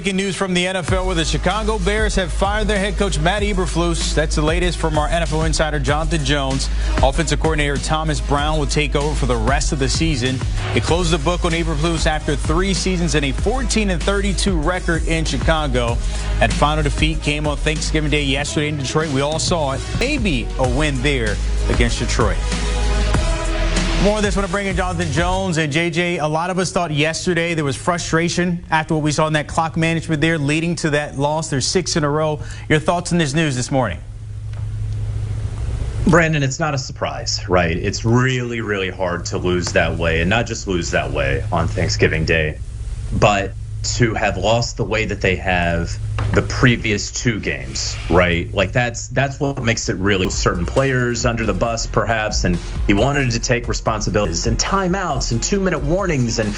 Breaking news from the NFL where the Chicago Bears have fired their head coach, Matt Eberflus. That's the latest from our NFL insider, Jonathan Jones. Offensive coordinator Thomas Brown will take over for the rest of the season. It closed the book on Eberflus after 3 seasons and a 14-32 record in Chicago. That final defeat came on Thanksgiving Day yesterday in Detroit. We all saw it. Maybe a win there against Detroit. More of this, I want to bring in Jonathan Jones. And JJ, a lot of us thought yesterday there was frustration after what we saw in that clock management there leading to that loss. There's 6 in a row. Your thoughts on this news this morning? Brandon, it's not a surprise, right? It's really, really hard to lose that way, and not just lose that way on Thanksgiving Day, but to have lost the way that they have the previous 2 games, right? Like that's what makes it really certain players under the bus, perhaps, and he wanted to take responsibilities and timeouts and 2-minute warnings and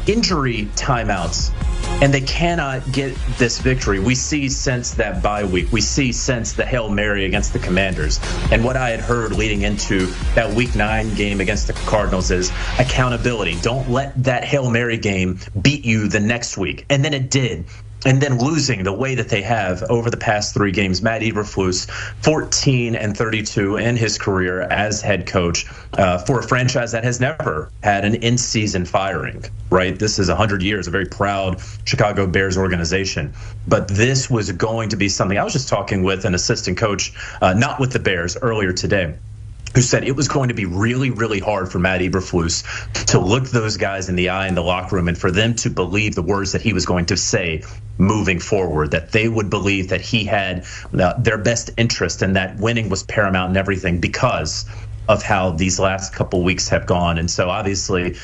injury timeouts, and they cannot get this victory. We see since that bye week, we see since the Hail Mary against the Commanders, and what I had heard leading into that Week 9 game against the Cardinals is accountability. Don't let that Hail Mary game beat you the next week, and then it did. And then losing the way that they have over the past 3 games. Matt Eberflus, 14-32 in his career as head coach for a franchise that has never had an in-season firing, right? This is 100 years, a very proud Chicago Bears organization. But this was going to be something. I was just talking with an assistant coach, not with the Bears, earlier today, who said it was going to be really, really hard for Matt Eberflus to look those guys in the eye in the locker room and for them to believe the words that he was going to say moving forward, that they would believe that he had their best interest and that winning was paramount and everything because of how these last couple weeks have gone. And so obviously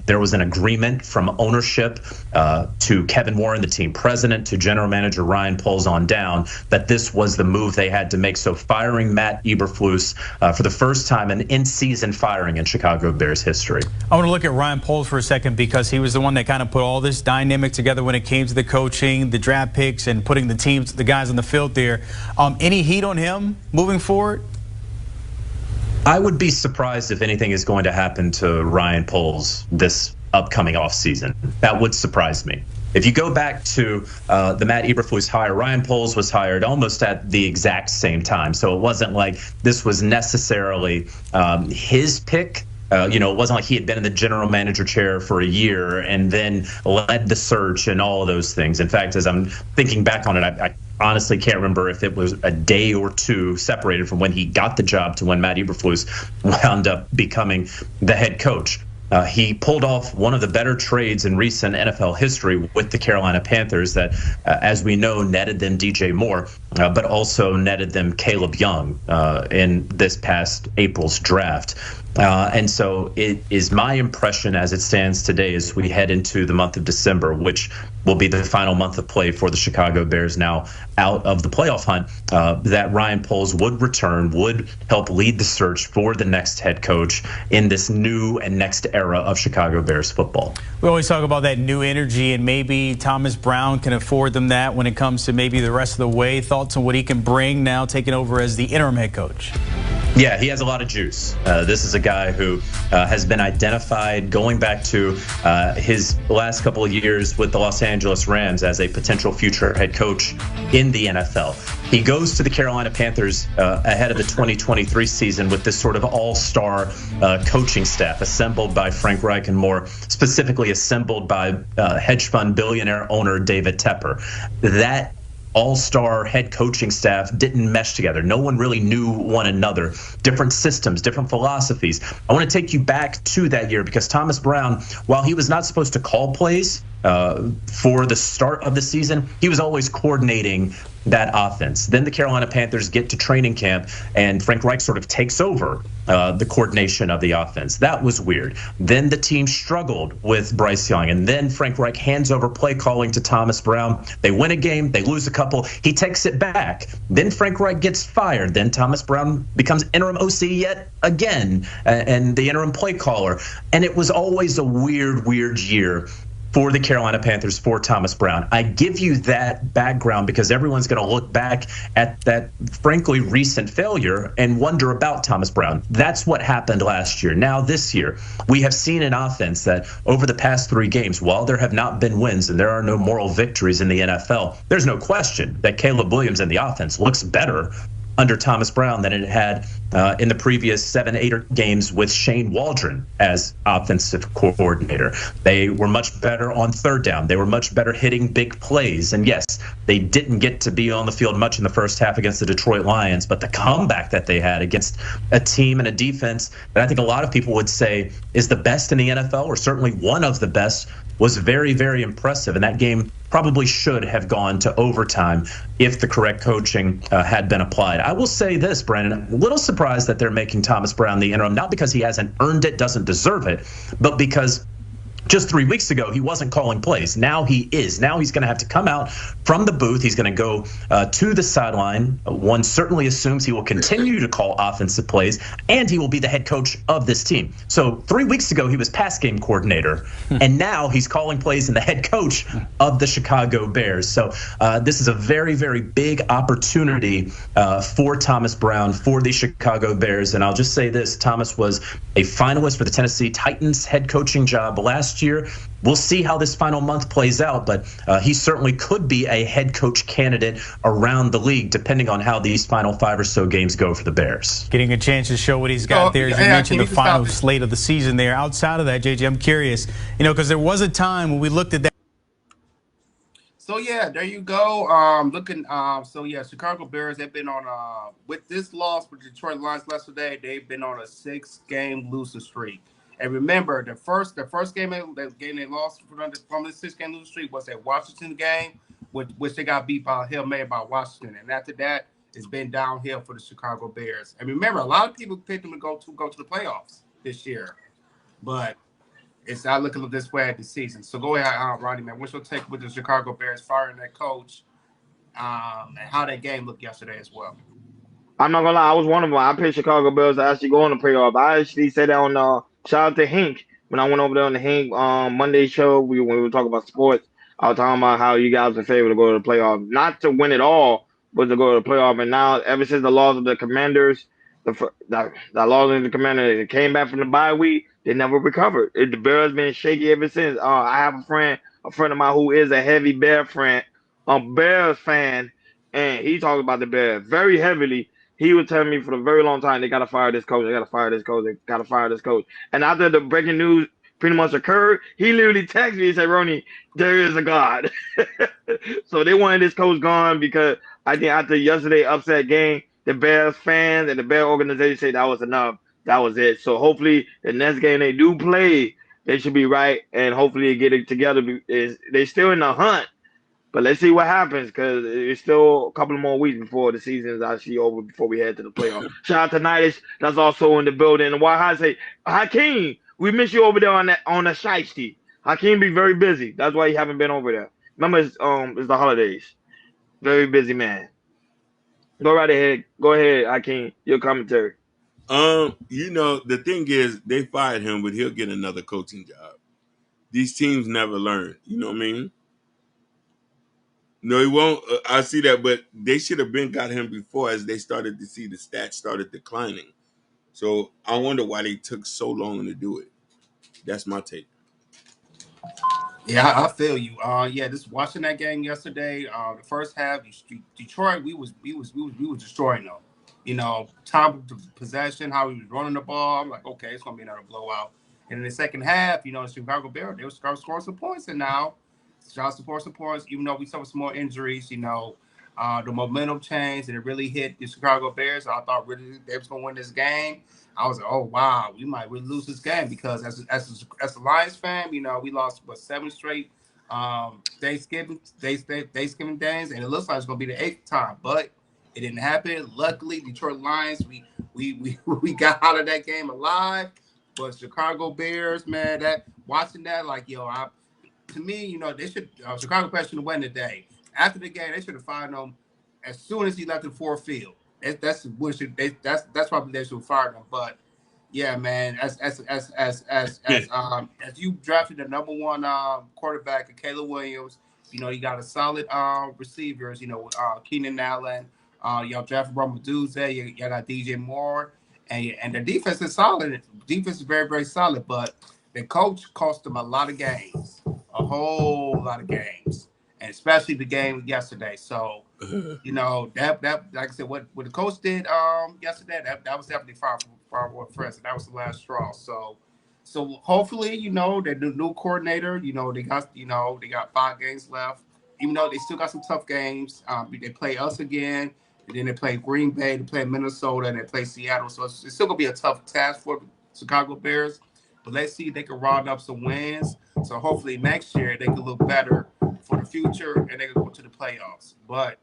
there was an agreement from ownership to Kevin Warren, the team president, to general manager Ryan Poles on down, that this was the move they had to make. So firing Matt Eberflus for the first time, an in-season firing in Chicago Bears history. I want to look at Ryan Poles for a second because he was the one that kind of put all this dynamic together when it came to the coaching, the draft picks, and putting the guys on the field there. Any heat on him moving forward? I would be surprised if anything is going to happen to Ryan Poles this upcoming offseason. That would surprise me. If you go back to the Matt Eberflus hire, Ryan Poles was hired almost at the exact same time. So it wasn't like this was necessarily his pick. It wasn't like he had been in the general manager chair for a year and then led the search and all of those things. In fact, as I'm thinking back on it, I honestly can't remember if it was a day or 2 separated from when he got the job to when Matt Eberflus wound up becoming the head coach. He pulled off one of the better trades in recent NFL history with the Carolina Panthers that, as we know, netted them DJ Moore, but also netted them Caleb Young in this past April's draft. And so it is my impression as it stands today as we head into the month of December, which will be the final month of play for the Chicago Bears now out of the playoff hunt, that Ryan Poles would return, would help lead the search for the next head coach in this new and next era of Chicago Bears football. We always talk about that new energy, and maybe Thomas Brown can afford them that when it comes to maybe the rest of the way. Thoughts on what he can bring now taking over as the interim head coach? Yeah, he has a lot of juice. This is a guy who has been identified going back to his last couple of years with the Los Angeles Rams as a potential future head coach in the NFL. He goes to the Carolina Panthers ahead of the 2023 season with this sort of all-star coaching staff assembled by Frank Reich and more specifically assembled by hedge fund billionaire owner David Tepper. That all-star head coaching staff didn't mesh together. No one really knew one another. Different systems, different philosophies. I want to take you back to that year because Thomas Brown, while he was not supposed to call plays for the start of the season, he was always coordinating that offense. Then the Carolina Panthers get to training camp and Frank Reich sort of takes over the coordination of the offense. That was weird. Then the team struggled with Bryce Young, and then Frank Reich hands over play calling to Thomas Brown. They win a game, they lose a couple, he takes it back. Then Frank Reich gets fired. Then Thomas Brown becomes interim OC yet again and the interim play caller. And it was always a weird year for the Carolina Panthers for Thomas Brown. I give you that background because everyone's going to look back at that, frankly, recent failure and wonder about Thomas Brown. That's what happened last year. Now, this year, we have seen an offense that over the past 3 games, while there have not been wins and there are no moral victories in the NFL, there's no question that Caleb Williams and the offense looks better under Thomas Brown than it had in the previous 7, 8 games with Shane Waldron as offensive coordinator. They were much better on third down. They were much better hitting big plays. And yes, they didn't get to be on the field much in the first half against the Detroit Lions, but the comeback that they had against a team and a defense that I think a lot of people would say is the best in the NFL, or certainly one of the best, was very, very impressive. And that game probably should have gone to overtime if the correct coaching had been applied. I will say this, Brandon, a little surprised that they're making Thomas Brown the interim, not because he hasn't earned it, doesn't deserve it, but because just 3 weeks ago, he wasn't calling plays. Now he is. Now he's going to have to come out from the booth. He's going to go to the sideline. One certainly assumes he will continue to call offensive plays, and he will be the head coach of this team. So 3 weeks ago, he was pass game coordinator, and now he's calling plays and the head coach of the Chicago Bears. So this is a very, very big opportunity for Thomas Brown, for the Chicago Bears. And I'll just say this, Thomas was a finalist for the Tennessee Titans head coaching job last year. We'll see how this final month plays out, but he certainly could be a head coach candidate around the league, depending on how these final 5 or so games go for the Bears. Getting a chance to show what he's got there. As you mentioned, the final slate of the season there. Outside of that, JJ, I'm curious, because there was a time when we looked at that. So, yeah, there you go. Chicago Bears, they've been on with this loss with Detroit Lions yesterday, they've been on a 6-game losing streak. And remember, the first game they lost from the 6-game losing streak was that Washington game, which they got beat by Hail Mary by Washington. And after that, it's been downhill for the Chicago Bears. And remember, a lot of people picked them to go to the playoffs this year, but it's not looking this way at the season. So go ahead, Ronnie, man. What's your take with the Chicago Bears firing that coach and how that game looked yesterday as well? I'm not gonna lie, I was one of them. I picked Chicago Bears to actually go on the playoff. I actually said that on shout out to Hank when I went over there on the Hank Monday show. When we were talking about sports, I was talking about how you guys are favored to go to the playoff, not to win it all, but to go to the playoff. And now, ever since the loss of the Commanders, the loss of the Commanders, they came back from the bye week. They never recovered. The Bears been shaky ever since. I have a friend of mine who is a heavy Bears fan, and he talks about the Bears very heavily. He was telling me for a very long time, they got to fire this coach. They got to fire this coach. They got to fire this coach. And after the breaking news pretty much occurred, he literally texted me and said, Ronnie, there is a God. So they wanted this coach gone because I think after yesterday's upset game, the Bears fans and the Bears organization said that was enough. That was it. So hopefully the next game they do play, they should be right. And hopefully they get it together. They're still in the hunt. But let's see what happens because it's still a couple more weeks before the season is actually over before we head to the playoffs. Shout out to Nidish, that's also in the building. And why I say, Hakeem, we miss you over there on the Shiesty. Hakeem be very busy. That's why you haven't been over there. Remember, it's the holidays. Very busy man. Go right ahead. Go ahead, Hakeem. Your commentary. The thing is, they fired him, but he'll get another coaching job. These teams never learn. You know what I mean? No, he won't. I see that, but they should have got him before as they started to see the stats started declining. So I wonder why they took so long to do it. That's my take. Yeah, I feel you. Just watching that game yesterday. The first half, Detroit, we was destroying them. Time of possession, how he was running the ball. I'm like, okay, it's gonna be another blowout. And in the second half, the Chicago Bears, they were scoring some points, and now. Shout out to points, even though we suffered some more injuries, the momentum changed and it really hit the Chicago Bears. I thought really they was going to win this game. I was like, oh, wow, we might really lose this game because as a Lions fan, we lost 7 straight Thanksgiving days, and it looks like it's going to be the 8th time, but it didn't happen. Luckily, Detroit Lions, we got out of that game alive, but Chicago Bears, man, watching that, like, to me, they should Chicago Bears should have won today. After the game, they should have fired him as soon as he left the fourth field. That's probably they should have fired him. But Yeah, man. As you drafted the number one quarterback, Caleb Williams. You know, you got a solid receivers. You know, Keenan Allen. Y'all drafted Roma Duze. Y'all got DJ Moore, and the defense is solid. Defense is very very solid, but the coach cost them a lot of games, a whole lot of games, and especially the game yesterday. So you know that like I said, what the coach did yesterday, that was definitely far more impressive. That was the last straw. So hopefully, you know, the new coordinator, they got 5 games left. Even though they still got some tough games, they play us again, and then they play Green Bay, they play Minnesota, and they play Seattle. So it's still gonna be a tough task for the Chicago Bears. But let's see if they can round up some wins. So hopefully next year they can look better for the future and they can go to the playoffs. But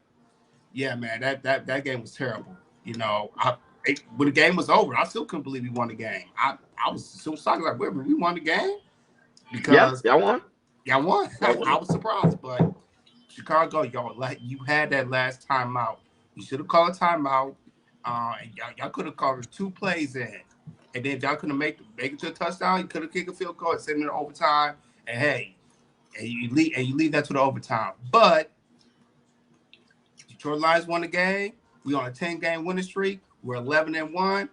yeah, man, that game was terrible. You know, when the game was over, I still couldn't believe we won the game. I was so shocked, like, wait, we won the game Yeah, because y'all won. y'all won. Y'all won. I was surprised, but Chicago, y'all, like, you had that last timeout. You should have called a timeout. And y'all could have called 2 plays in, and then if y'all couldn't make it to a touchdown, you could have kicked a field goal and sent it in overtime. And hey, and you leave that to the overtime, but Detroit Lions won the game. We on a 10-game winning streak. We're 11-1.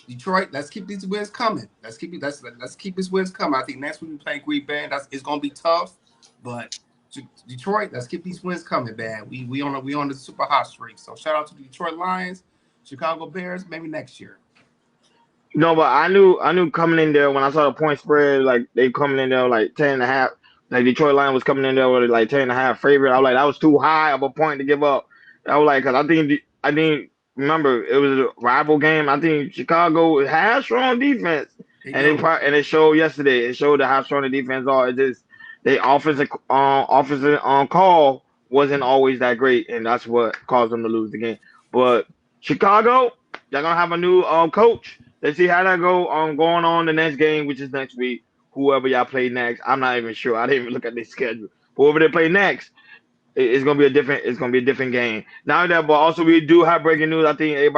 Detroit, let's keep these wins coming. Let's keep these wins coming. I think next week we play Green Bay. It's gonna be tough, but Detroit, let's keep these wins coming, man. We on the super hot streak. So shout out to the Detroit Lions, Chicago Bears. Maybe next year. No, but I knew coming in there when I saw the point spread, like they coming in there like 10.5. Like Detroit Lion was coming in there with like 10.5 favorite. I was like, that was too high of a point to give up. I was like, cause I didn't remember it was a rival game. I think Chicago has strong defense, and it showed yesterday. It showed how strong the defense are. It just they offensive call wasn't always that great, and that's what caused them to lose the game. But Chicago, they're gonna have a new coach. Let's see how that go going on the next game, which is next week. Whoever y'all play next, I'm not even sure. I didn't even look at their schedule. Whoever they play next, it's gonna be a different game. Now that, but also we do have breaking news. I think everybody